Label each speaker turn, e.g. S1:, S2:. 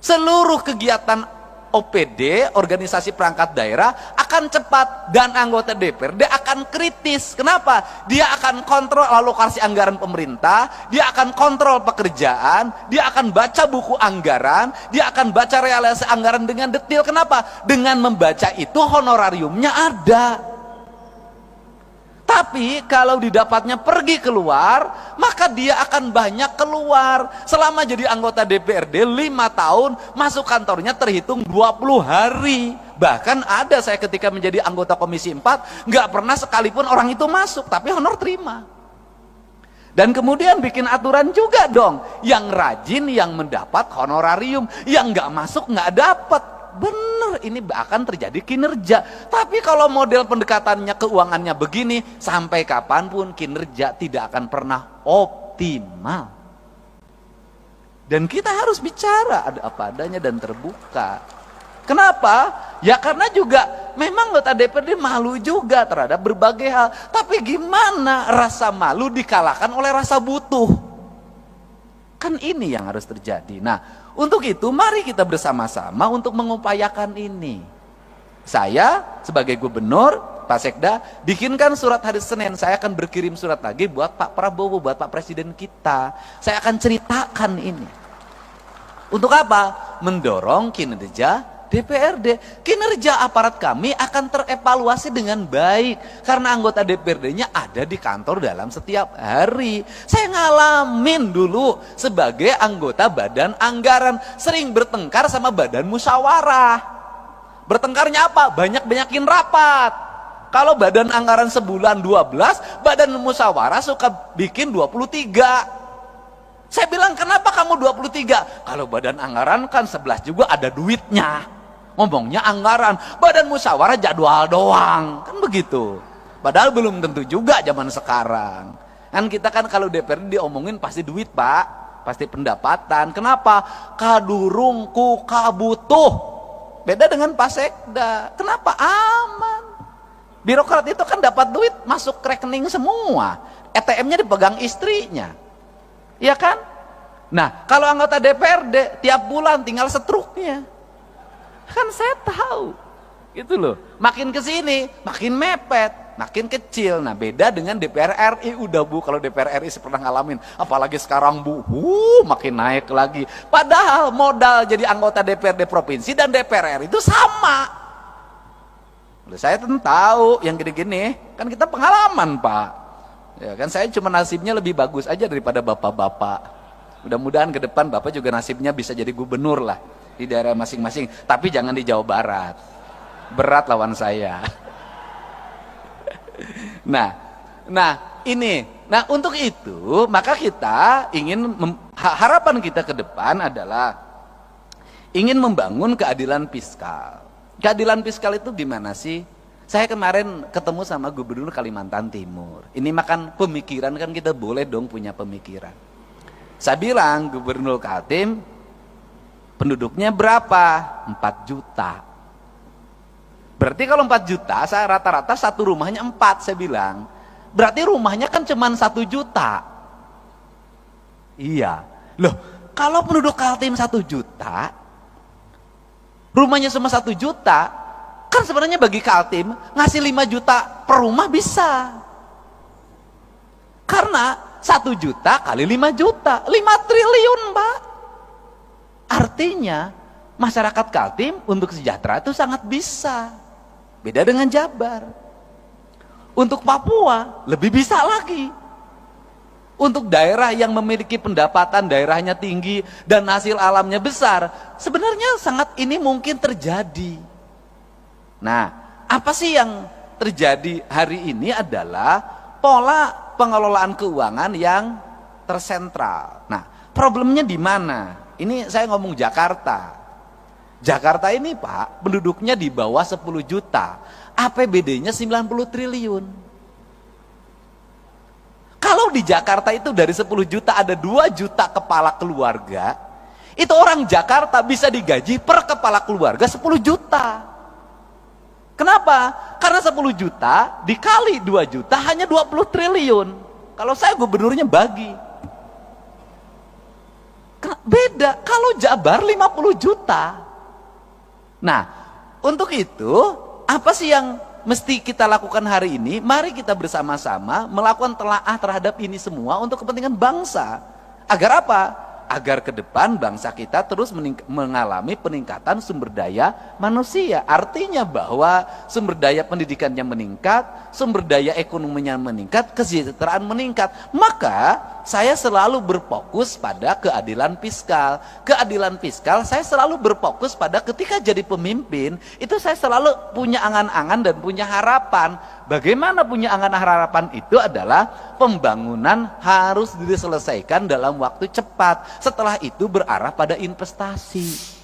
S1: seluruh kegiatan OPD, organisasi perangkat daerah akan cepat dan anggota DPRD akan kritis. Kenapa? Dia akan kontrol alokasi anggaran pemerintah, dia akan kontrol pekerjaan, dia akan baca buku anggaran, dia akan baca realisasi anggaran dengan detail. Kenapa? Dengan membaca itu honorariumnya ada. Tapi kalau didapatnya pergi keluar, maka dia akan banyak keluar. Selama jadi anggota DPRD 5 tahun, masuk kantornya terhitung 20 hari. Bahkan ada saya ketika menjadi anggota Komisi 4, nggak pernah sekalipun orang itu masuk, tapi honor terima. Dan kemudian bikin aturan juga dong, yang rajin yang mendapat honorarium, yang nggak masuk nggak dapat. Bener, ini akan terjadi kinerja. Tapi kalau model pendekatannya keuangannya begini, sampai kapanpun kinerja tidak akan pernah optimal. Dan kita harus bicara ada apa adanya dan terbuka. Kenapa? Ya karena juga memang anggota DPRD malu juga terhadap berbagai hal. Tapi gimana rasa malu dikalahkan oleh rasa butuh? Kan ini yang harus terjadi. Nah, untuk itu mari kita bersama-sama untuk mengupayakan ini. Saya sebagai gubernur, Pak Sekda, bikinkan surat hari Senin. Saya akan berkirim surat lagi buat Pak Prabowo, buat Pak Presiden kita. Saya akan ceritakan ini. Untuk apa? Mendorong kinerja DPRD. Kinerja aparat kami akan terevaluasi dengan baik karena anggota DPRD-nya ada di kantor dalam setiap hari. Saya ngalamin dulu sebagai anggota badan anggaran, sering bertengkar sama badan musyawarah. Bertengkarnya apa? Banyak-banyakin rapat. Kalau badan anggaran sebulan 12, badan musyawarah suka bikin 23. Saya bilang, kenapa kamu 23? Kalau badan anggaran kan 11 juga ada duitnya. Ngomongnya anggaran, badan musyawarah jadwal doang, kan begitu. Padahal belum tentu juga zaman sekarang. Kan kita kan kalau DPRD diomongin pasti duit Pak, pasti pendapatan. Kenapa? Kadurungku kabutuh. Beda dengan Pak Sekda. Kenapa? Aman. Birokrat itu kan dapat duit masuk rekening semua. ATM-nya dipegang istrinya. Iya kan? Nah, kalau anggota DPRD tiap bulan tinggal setruknya. Kan saya tahu. Gitu loh. Makin ke sini, makin mepet, makin kecil. Nah, beda dengan DPR RI. Udah Bu, kalau DPR RI saya pernah ngalamin. Apalagi sekarang Bu, makin naik lagi. Padahal modal jadi anggota DPRD provinsi dan DPR RI itu sama. Saya tentu tahu yang gini-gini. Kan kita pengalaman Pak. Ya kan, saya cuma nasibnya lebih bagus aja daripada bapak-bapak. Mudah-mudahan ke depan bapak juga nasibnya bisa jadi gubernur lah di daerah masing-masing, tapi jangan di Jawa Barat. Berat lawan saya. Nah ini. Nah, untuk itu maka kita ingin harapan kita ke depan adalah ingin membangun keadilan fiskal. Keadilan fiskal itu gimana sih? Saya kemarin ketemu sama Gubernur Kalimantan Timur. Ini makan pemikiran, kan kita boleh dong punya pemikiran. Saya bilang, Gubernur Kaltim, penduduknya berapa? 4 juta. Berarti kalau 4 juta, saya rata-rata satu rumahnya 4, saya bilang. Berarti rumahnya kan cuma 1 juta. Iya. Loh, kalau penduduk Kaltim 1 juta, rumahnya cuma 1 juta, kan sebenarnya bagi Kaltim ngasih 5 juta per rumah bisa. Karena 1 juta kali 5 juta, 5 triliun Pak. Artinya masyarakat Kaltim untuk sejahtera itu sangat bisa. Beda dengan Jabar. Untuk Papua lebih bisa lagi. Untuk daerah yang memiliki pendapatan daerahnya tinggi dan hasil alamnya besar, sebenarnya sangat ini mungkin terjadi. Nah, apa sih yang terjadi hari ini adalah pola pengelolaan keuangan yang tersentral. Nah, problemnya di mana? Ini saya ngomong Jakarta. Jakarta ini Pak, penduduknya di bawah 10 juta. APBD-nya 90 triliun. Kalau di Jakarta itu dari 10 juta ada 2 juta kepala keluarga, itu orang Jakarta bisa digaji per kepala keluarga 10 juta. Kenapa? Karena 10 juta dikali 2 juta hanya 20 triliun. Kalau saya gubernurnya bagi. Beda kalau Jabar 50 juta. Nah, untuk itu apa sih yang mesti kita lakukan hari ini? Mari kita bersama-sama melakukan telaah terhadap ini semua untuk kepentingan bangsa. Agar apa? Agar ke depan bangsa kita terus mengalami peningkatan sumber daya manusia. Artinya bahwa sumber daya pendidikannya meningkat, sumber daya ekonominya meningkat, kesejahteraan meningkat. Maka saya selalu berfokus pada keadilan fiskal. Keadilan fiskal saya selalu berfokus pada ketika jadi pemimpin, itu saya selalu punya angan-angan dan punya harapan. Bagaimana punya angan harapan itu adalah pembangunan harus diselesaikan dalam waktu cepat. Setelah itu berarah pada investasi.